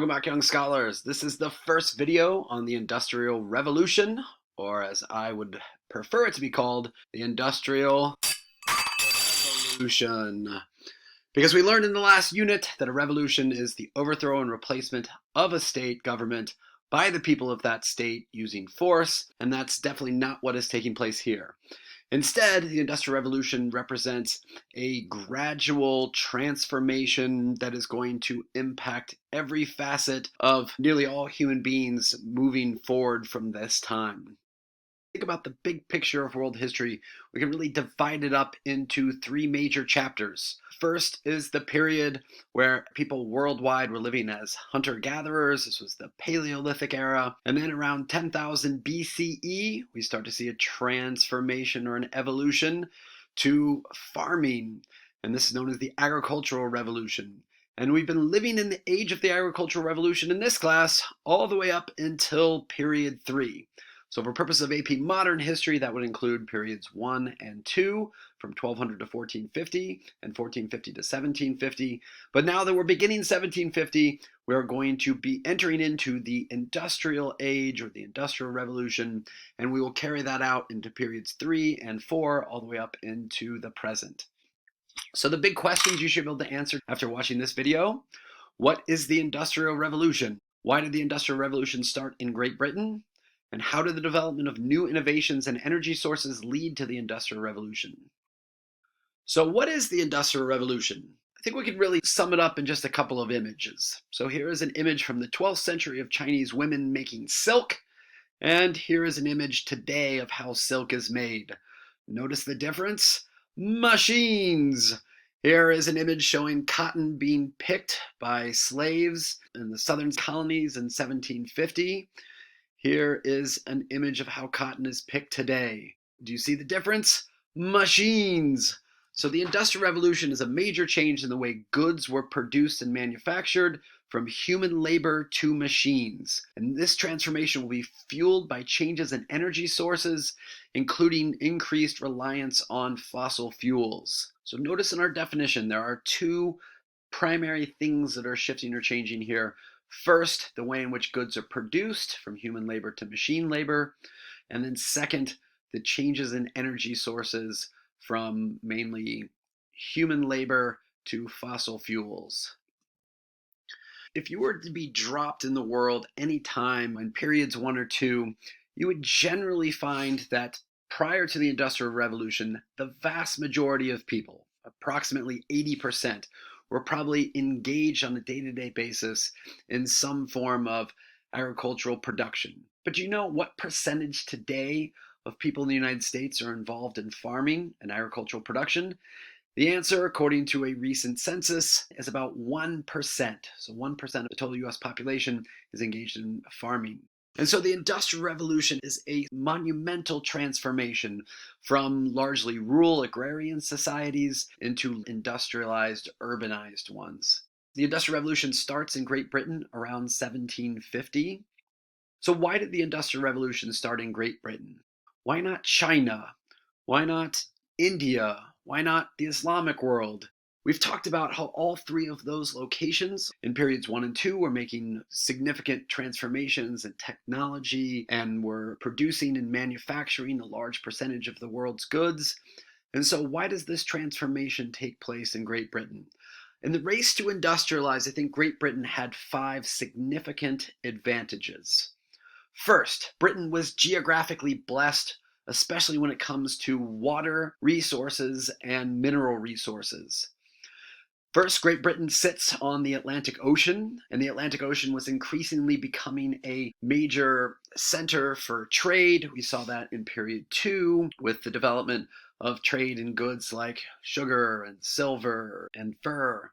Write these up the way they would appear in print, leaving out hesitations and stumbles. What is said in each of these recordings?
Welcome back, young scholars. This is the first video on the Industrial Revolution, or as I would prefer it to be called, the Industrial Revolution. Because we learned in the last unit that a revolution is the overthrow and replacement of a state government by the people of that state using force, and that's definitely not what is taking place here. Instead, the Industrial Revolution represents a gradual transformation that is going to impact every facet of nearly all human beings moving forward from this time. Think about the big picture of world history. We can really divide it up into three major chapters. First is the period where people worldwide were living as hunter-gatherers. This was the Paleolithic era. And then around 10,000 BCE, we start to see a transformation or an evolution to farming. And this is known as the Agricultural Revolution. And we've been living in the age of the Agricultural Revolution in this class all the way up until period 3. So for purposes of AP Modern History, that would include periods 1 and 2, from 1200 to 1450, and 1450 to 1750. But now that we're beginning 1750, we're going to be entering into the Industrial Age, or the Industrial Revolution, and we will carry that out into periods 3 and 4, all the way up into the present. So the big questions you should be able to answer after watching this video: what is the Industrial Revolution? Why did the Industrial Revolution start in Great Britain? And how did the development of new innovations and energy sources lead to the Industrial Revolution? So what is the Industrial Revolution? I think we could really sum it up in just a couple of images. So here is an image from the 12th century of Chinese women making silk, and here is an image today of how silk is made. Notice the difference? Machines! Here is an image showing cotton being picked by slaves in the southern colonies in 1750. Here is an image of how cotton is picked today. Do you see the difference? Machines! So the Industrial Revolution is a major change in the way goods were produced and manufactured, from human labor to machines. And this transformation will be fueled by changes in energy sources, including increased reliance on fossil fuels. So notice in our definition, there are two primary things that are shifting or changing here. First, the way in which goods are produced, from human labor to machine labor. And then second, the changes in energy sources, from mainly human labor to fossil fuels. If you were to be dropped in the world anytime in periods 1 or 2, you would generally find that prior to the Industrial Revolution, the vast majority of people, approximately 80%, were probably engaged on a day-to-day basis in some form of agricultural production. But do you know what percentage today of people in the United States are involved in farming and agricultural production? The answer, according to a recent census, is about 1%. So 1% of the total US population is engaged in farming. And so the Industrial Revolution is a monumental transformation from largely rural agrarian societies into industrialized, urbanized ones. The Industrial Revolution starts in Great Britain around 1750. So why did the Industrial Revolution start in Great Britain? Why not China? Why not India? Why not the Islamic world? We've talked about how all three of those locations in periods 1 and 2 were making significant transformations in technology and were producing and manufacturing a large percentage of the world's goods. And so why does this transformation take place in Great Britain? In the race to industrialize, I think Great Britain had 5 significant advantages. First, Britain was geographically blessed, especially when it comes to water resources and mineral resources. First, Great Britain sits on the Atlantic Ocean, and the Atlantic Ocean was increasingly becoming a major center for trade. We saw that in period 2 with the development of trade in goods like sugar and silver and fur.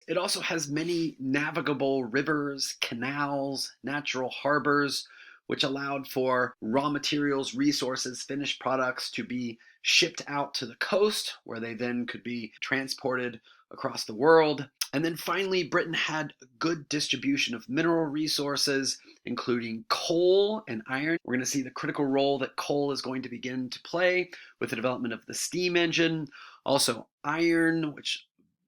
It also has many navigable rivers, canals, natural harbors, which allowed for raw materials, resources, finished products to be shipped out to the coast, where they then could be transported across the world. And then finally, Britain had a good distribution of mineral resources, including coal and iron. We're going to see the critical role that coal is going to begin to play with the development of the steam engine. Also iron, which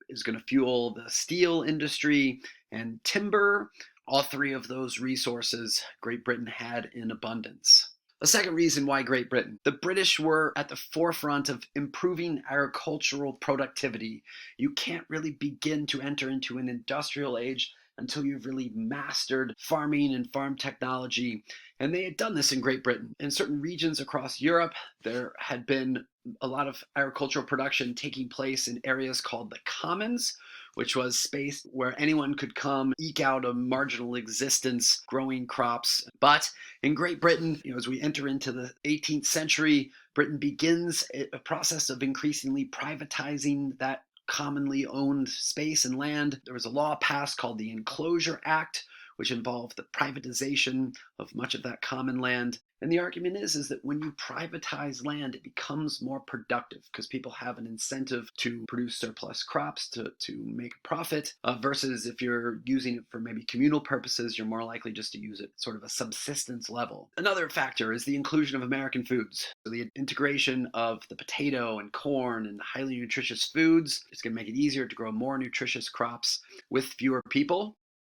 is going to fuel the steel industry, and timber, All three of those resources Great Britain had in abundance. A second reason why Great Britain. The British were at the forefront of improving agricultural productivity. You can't really begin to enter into an industrial age until you've really mastered farming and farm technology. And they had done this in Great Britain. In certain regions across Europe, there had been a lot of agricultural production taking place in areas called the Commons, which was space where anyone could come eke out a marginal existence growing crops. But in Great Britain, as we enter into the 18th century, Britain begins a process of increasingly privatizing that commonly owned space and land. There was a law passed called the Enclosure Act, which involved the privatization of much of that common land. And the argument is that when you privatize land, it becomes more productive because people have an incentive to produce surplus crops to make a profit, versus if you're using it for maybe communal purposes, you're more likely just to use it sort of a subsistence level. Another factor is the inclusion of American foods. So the integration of the potato and corn and highly nutritious foods is going to make it easier to grow more nutritious crops with fewer people.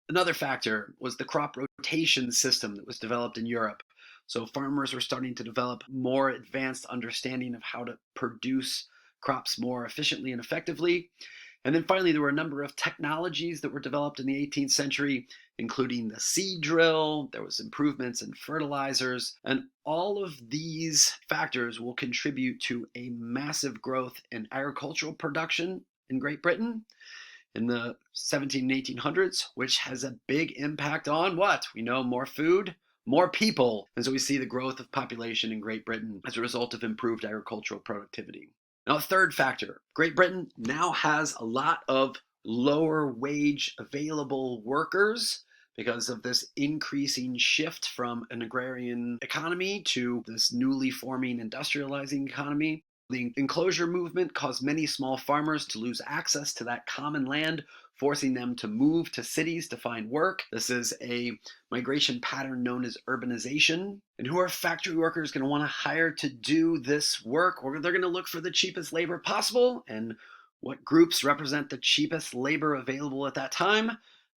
Another factor was the crop rotation system that was developed in Europe. So farmers were starting to develop more advanced understanding of how to produce crops more efficiently and effectively. And then finally, there were a number of technologies that were developed in the 18th century, including the seed drill. There was improvements in fertilizers, and all of these factors will contribute to a massive growth in agricultural production in Great Britain in the 17 and 1800s, which has a big impact on what? We know more food, more people. And so we see the growth of population in Great Britain as a result of improved agricultural productivity. Now, a third factor, Great Britain now has a lot of lower wage available workers because of this increasing shift from an agrarian economy to this newly forming industrializing economy. The enclosure movement caused many small farmers to lose access to that common land, forcing them to move to cities to find work. This is a migration pattern known as urbanization. And who are factory workers going to want to hire to do this work? Or they're going to look for the cheapest labor possible. And what groups represent the cheapest labor available at that time?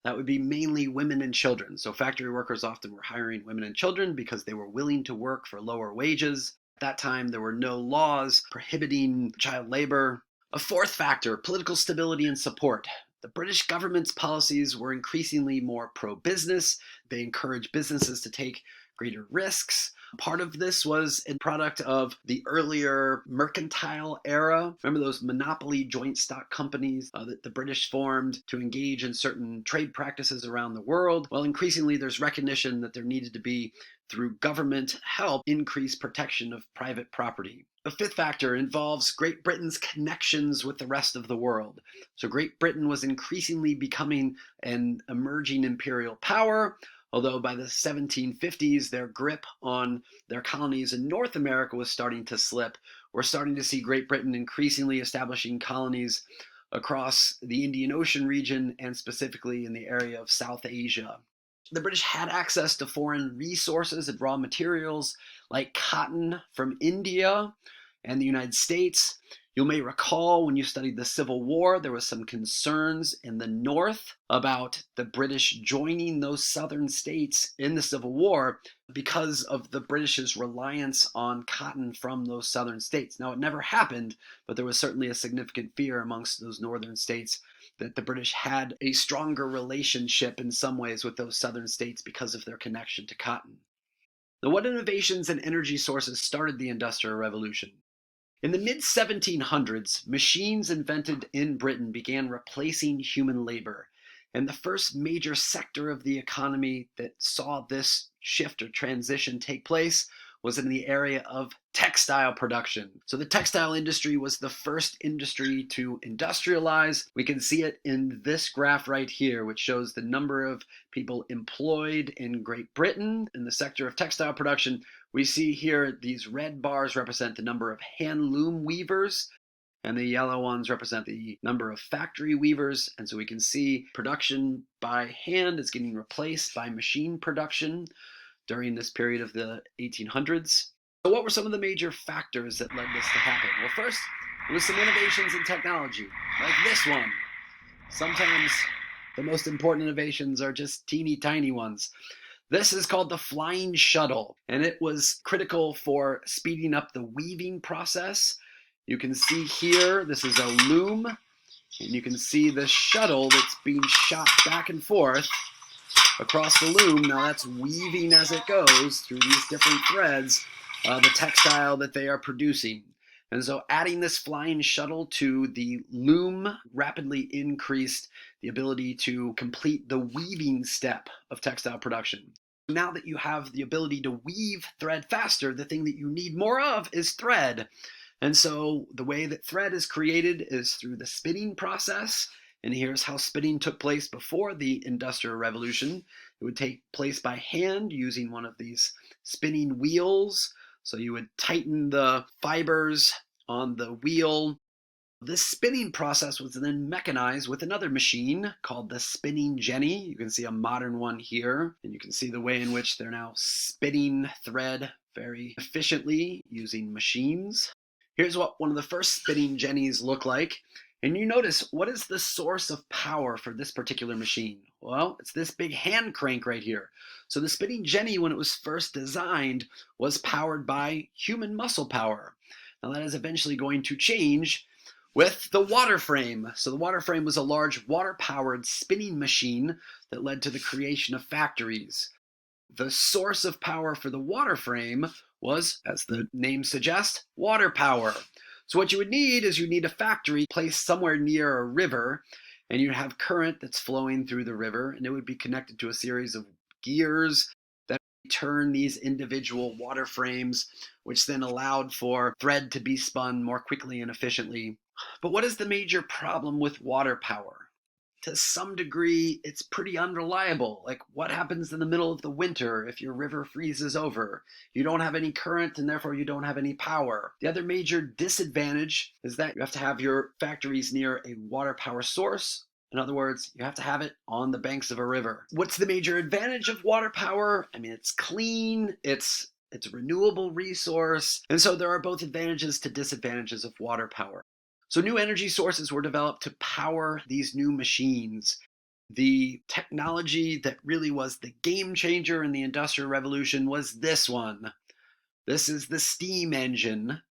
That would be mainly women and children. So factory workers often were hiring women and children because they were willing to work for lower wages. At that time, there were no laws prohibiting child labor. A fourth factor, political stability and support. The British government's policies were increasingly more pro-business. They encouraged businesses to take greater risks. Part of this was a product of the earlier mercantile era. Remember those monopoly joint stock companies that the British formed to engage in certain trade practices around the world? Well, increasingly there's recognition that there needed to be, through government help, increased protection of private property. The fifth factor involves Great Britain's connections with the rest of the world. So Great Britain was increasingly becoming an emerging imperial power, although by the 1750s, their grip on their colonies in North America was starting to slip. We're starting to see Great Britain increasingly establishing colonies across the Indian Ocean region and specifically in the area of South Asia. The British had access to foreign resources and raw materials like cotton from India and the United States. You may recall when you studied the Civil War, there was some concerns in the North about the British joining those southern states in the Civil War because of the British's reliance on cotton from those southern states. Now, it never happened, but there was certainly a significant fear amongst those northern states that the British had a stronger relationship in some ways with those southern states because of their connection to cotton. Now, what innovations and energy sources started the Industrial Revolution? In the mid-1700s, machines invented in Britain began replacing human labor. And the first major sector of the economy that saw this shift or transition take place was in the area of textile production. So the textile industry was the first industry to industrialize. We can see it in this graph right here, which shows the number of people employed in Great Britain in the sector of textile production. We see here these red bars represent the number of hand loom weavers, and the yellow ones represent the number of factory weavers. And so we can see production by hand is getting replaced by machine production during this period of the 1800s. So what were some of the major factors that led this to happen? Well, first, there was some innovations in technology, like this one. Sometimes The most important innovations are just teeny tiny ones. This is called the flying shuttle, and it was critical for speeding up the weaving process. You can see here, this is a loom, and you can see the shuttle that's being shot back and forth across the loom. Now that's weaving as it goes through these different threads, the textile that they are producing. And so adding this flying shuttle to the loom rapidly increased the ability to complete the weaving step of textile production. Now that you have the ability to weave thread faster, the thing that you need more of is thread. And so the way that thread is created is through the spinning process. And here's how spinning took place before the Industrial Revolution. It would take place by hand using one of these spinning wheels. So you would tighten the fibers on the wheel. This spinning process was then mechanized with another machine called the spinning jenny. You can see a modern one here, and you can see the way in which they're now spinning thread very efficiently using machines. Here's what one of the first spinning jennies look like. And you notice, what is the source of power for this particular machine? Well, it's this big hand crank right here. So the spinning jenny, when it was first designed, was powered by human muscle power. Now that is eventually going to change with the water frame. So the water frame was a large water-powered spinning machine that led to the creation of factories. The source of power for the water frame was, as the name suggests, water power. So what you would need is you need a factory placed somewhere near a river, and you'd have current that's flowing through the river, and it would be connected to a series of gears that turn these individual water frames, which then allowed for thread to be spun more quickly and efficiently. But what is the major problem with water power? To some degree, it's pretty unreliable. Like, what happens in the middle of the winter if your river freezes over? You don't have any current, and therefore you don't have any power. The other major disadvantage is that you have to have your factories near a water power source. In other words, you have to have it on the banks of a river. What's the major advantage of water power? I mean, it's clean, it's a renewable resource, and so there are both advantages to disadvantages of water power. So new energy sources were developed to power these new machines. The technology that really was the game changer in the Industrial Revolution was this one. This is the steam engine,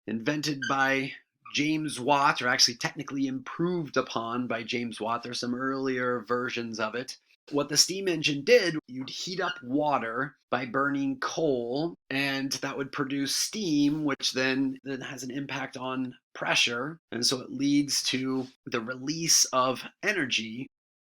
invented by James Watt, or actually technically improved upon by James Watt. There's some earlier versions of it. What the steam engine did, you'd heat up water by burning coal, and that would produce steam, which then has an impact on pressure, and so it leads to the release of energy.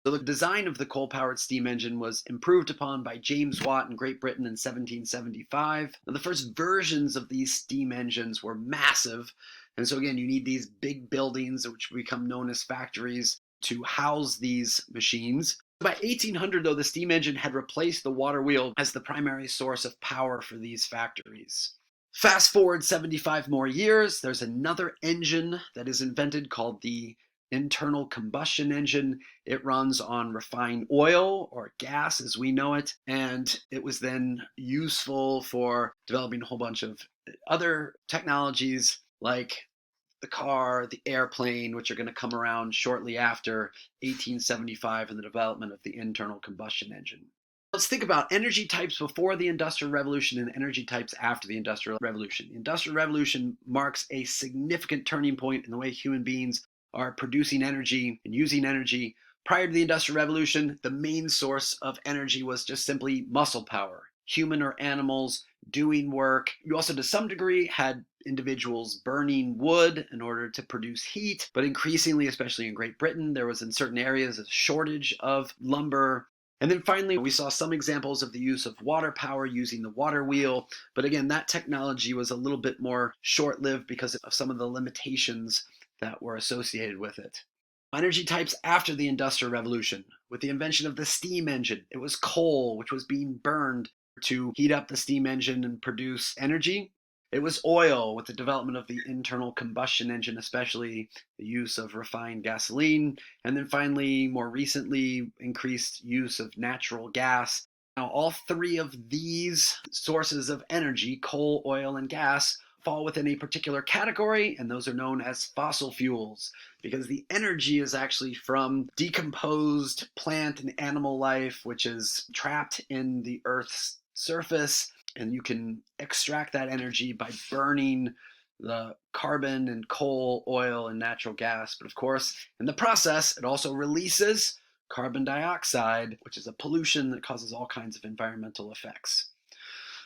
So the design of the coal-powered steam engine was improved upon by James Watt in Great Britain in 1775. Now, the first versions of these steam engines were massive, and so again, you need these big buildings, which become known as factories, to house these machines. By 1800, though, the steam engine had replaced the water wheel as the primary source of power for these factories. Fast forward 75 more years, there's another engine that is invented called the internal combustion engine. It runs on refined oil or gas as we know it, and it was then useful for developing a whole bunch of other technologies like the car, the airplane, which are going to come around shortly after 1875 and the development of the internal combustion engine. Let's think about energy types before the Industrial Revolution and energy types after the Industrial Revolution. The Industrial Revolution marks a significant turning point in the way human beings are producing energy and using energy. Prior to the Industrial Revolution, the main source of energy was just simply muscle power, human or animals doing work. You also, to some degree, had individuals burning wood in order to produce heat, but increasingly, especially in Great Britain, there was in certain areas a shortage of lumber. And then finally, we saw some examples of the use of water power using the water wheel. But again, that technology was a little bit more short-lived because of some of the limitations that were associated with it. Energy types after the Industrial Revolution. With the invention of the steam engine, it was coal, which was being burned to heat up the steam engine and produce energy. It was oil, with the development of the internal combustion engine, especially the use of refined gasoline. And then finally, more recently, increased use of natural gas. Now, all three of these sources of energy, coal, oil, and gas, fall within a particular category, and those are known as fossil fuels, because the energy is actually from decomposed plant and animal life, which is trapped in the Earth's surface, and you can extract that energy by burning the carbon and coal, oil, and natural gas. But of course, in the process, it also releases carbon dioxide, which is a pollution that causes all kinds of environmental effects.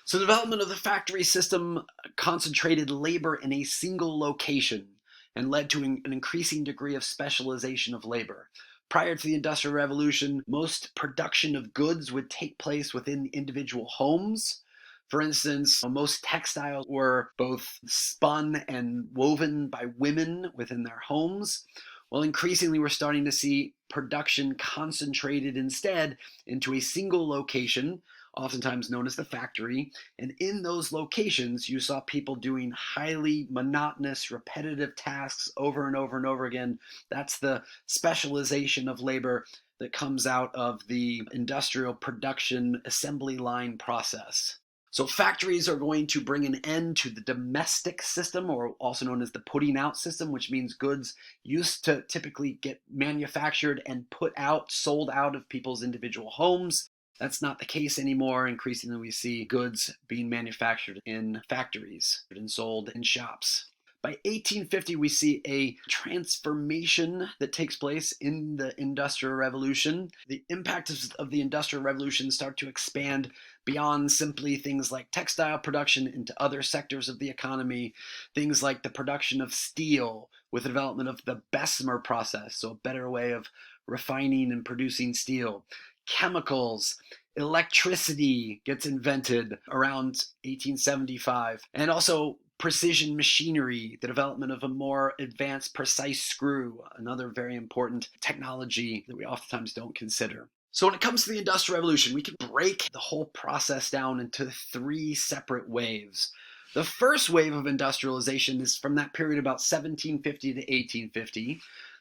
So the development of the factory system concentrated labor in a single location and led to an increasing degree of specialization of labor. Prior to the Industrial Revolution, most production of goods would take place within individual homes. For instance, most textiles were both spun and woven by women within their homes. Well, increasingly, we're starting to see production concentrated instead into a single location, oftentimes known as the factory. And in those locations, you saw people doing highly monotonous, repetitive tasks over and over and over again. That's the specialization of labor that comes out of the industrial production assembly line process. So factories are going to bring an end to the domestic system, or also known as the putting out system, which means goods used to typically get manufactured and put out, sold out of people's individual homes. That's not the case anymore. Increasingly, we see goods being manufactured in factories and sold in shops. By 1850, we see a transformation that takes place in the Industrial Revolution. The impacts of the Industrial Revolution start to expand beyond simply things like textile production into other sectors of the economy, things like the production of steel with the development of the Bessemer process, so a better way of refining and producing steel. Chemicals, electricity gets invented around 1875, and also precision machinery, the development of a more advanced precise screw, another very important technology that we oftentimes don't consider. So when it comes to the Industrial Revolution, we can break the whole process down into 3 separate waves. The first wave of industrialization is from that period about 1750 to 1850.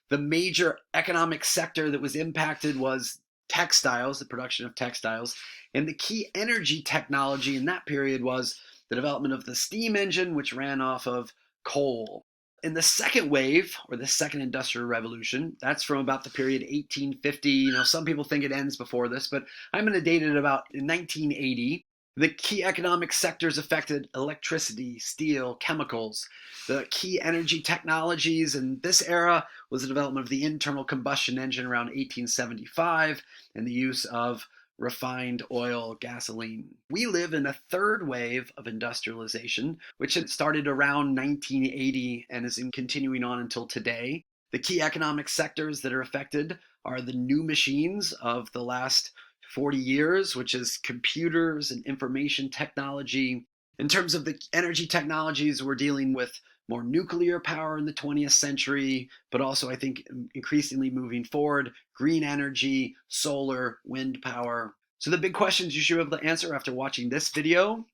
The major economic sector that was impacted was textiles, the production of textiles, and the key energy technology in that period was the development of the steam engine, which ran off of coal. In the second wave, or the second Industrial Revolution, that's from about the period 1850. Some people think it ends before this, but I'm going to date it about 1980. The key economic sectors affected electricity, steel, chemicals. The key energy technologies in this era was the development of the internal combustion engine around 1875 and the use of refined oil, gasoline. We live in a third wave of industrialization, which had started around 1980 and is continuing on until today. The key economic sectors that are affected are the new machines of the last 40 years, which is computers and information technology. In terms of the energy technologies, we're dealing with more nuclear power in the 20th century, but also I think increasingly moving forward, green energy, solar, wind power. So the big questions you should be able to answer after watching this video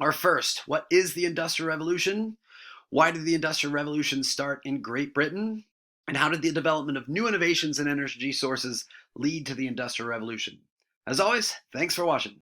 are: first, what is the Industrial Revolution? Why did the Industrial Revolution start in Great Britain? And how did the development of new innovations and energy sources lead to the Industrial Revolution? As always, thanks for watching.